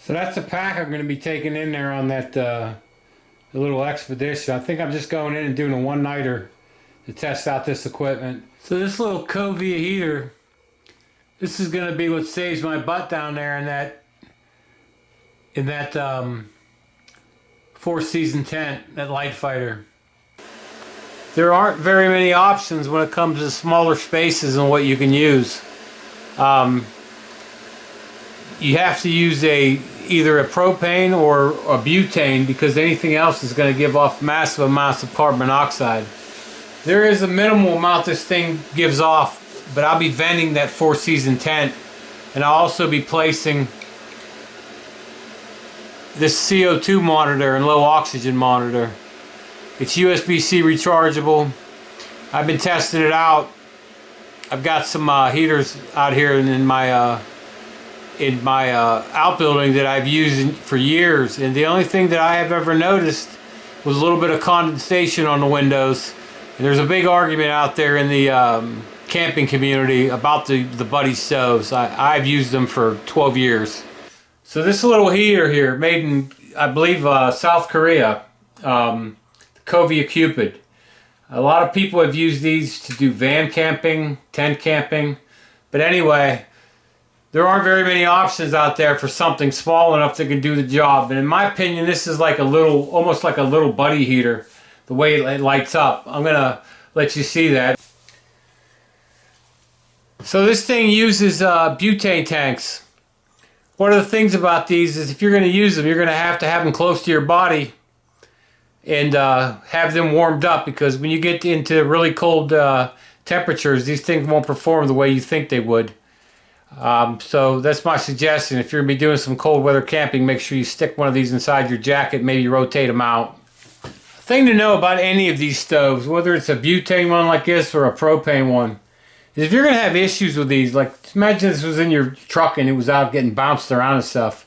So that's the pack I'm going to be taking in there on that the little expedition. I think I'm just going in and doing a one-nighter to test out this equipment. So this little Kovea heater, this is going to be what saves my butt down there in that four-season tent, that light fighter. There aren't very many options when it comes to smaller spaces and what you can use. You have to use either a propane or a butane, because anything else is going to give off massive amounts of carbon monoxide. There is a minimal amount this thing gives off, but I'll be venting that four-season tent, and I'll also be placing this CO2 monitor and low oxygen monitor. It's USB-C rechargeable. I've been testing it out. I've got some heaters out here in my outbuilding that I've used for years, and the only thing that I have ever noticed was a little bit of condensation on the windows. And there's a big argument out there in the camping community about the buddy stoves. I've used them for 12 years. So this little heater here, made in, I believe, South Korea, Kovea Cupid. A lot of people have used these to do van camping, tent camping, but anyway, there aren't very many options out there for something small enough that can do the job. And in my opinion, this is like a little, almost like a little buddy heater, the way it lights up. I'm gonna let you see that. So this thing uses butane tanks. One of the things about these is if you're gonna use them, you're gonna have them close to your body and have them warmed up, because when you get into really cold temperatures, these things won't perform the way you think they would. So that's my suggestion. If you're going to be doing some cold weather camping, make sure you stick one of these inside your jacket, maybe rotate them out. Thing to know about any of these stoves, whether it's a butane one like this or a propane one, is if you're going to have issues with these, like imagine this was in your truck and it was out getting bounced around and stuff.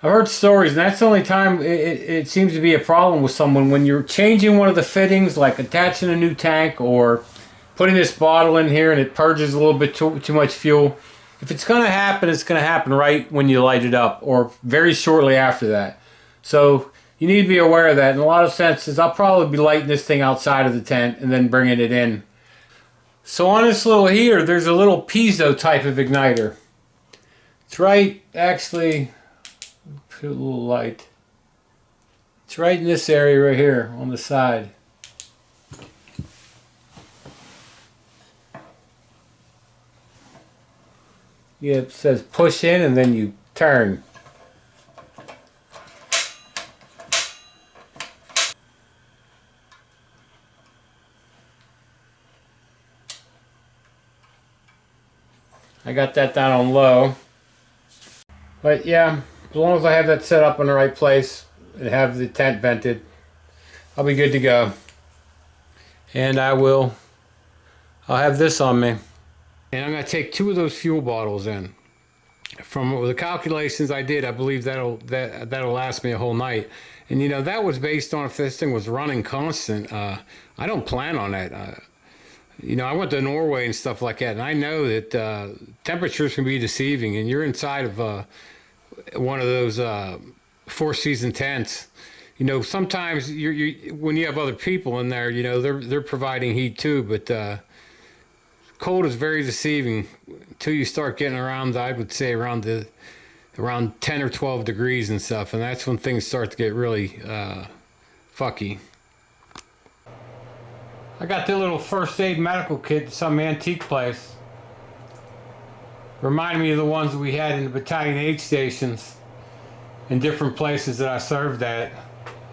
I've heard stories, and that's the only time it seems to be a problem with someone, when you're changing one of the fittings, like attaching a new tank or putting this bottle in here and it purges a little bit too much fuel. If it's going to happen, it's going to happen right when you light it up, or very shortly after that. So you need to be aware of that. In a lot of senses, I'll probably be lighting this thing outside of the tent and then bringing it in. So on this little heater, there's a little piezo type of igniter. It's right, actually, put a little light. It's right in this area right here on the side. Yeah, it says push in and then you turn. I got that down on low. But yeah, as long as I have that set up in the right place and have the tent vented, I'll be good to go. And I'll have this on me. And I'm going to take 2 of those fuel bottles in. From the calculations I did, I believe that'll last me a whole night. And you know, that was based on if this thing was running constant. I don't plan on that. You know, I went to Norway and stuff like that, and I know that temperatures can be deceiving. And you're inside of one of those four-season tents. You know, sometimes when you have other people in there, you know, they're providing heat too, but cold is very deceiving until you start getting around, I would say, around 10 or 12 degrees and stuff, and that's when things start to get really fucky. I got the little first aid medical kit at some antique place. Reminded me of the ones that we had in the battalion aid stations in different places that I served at.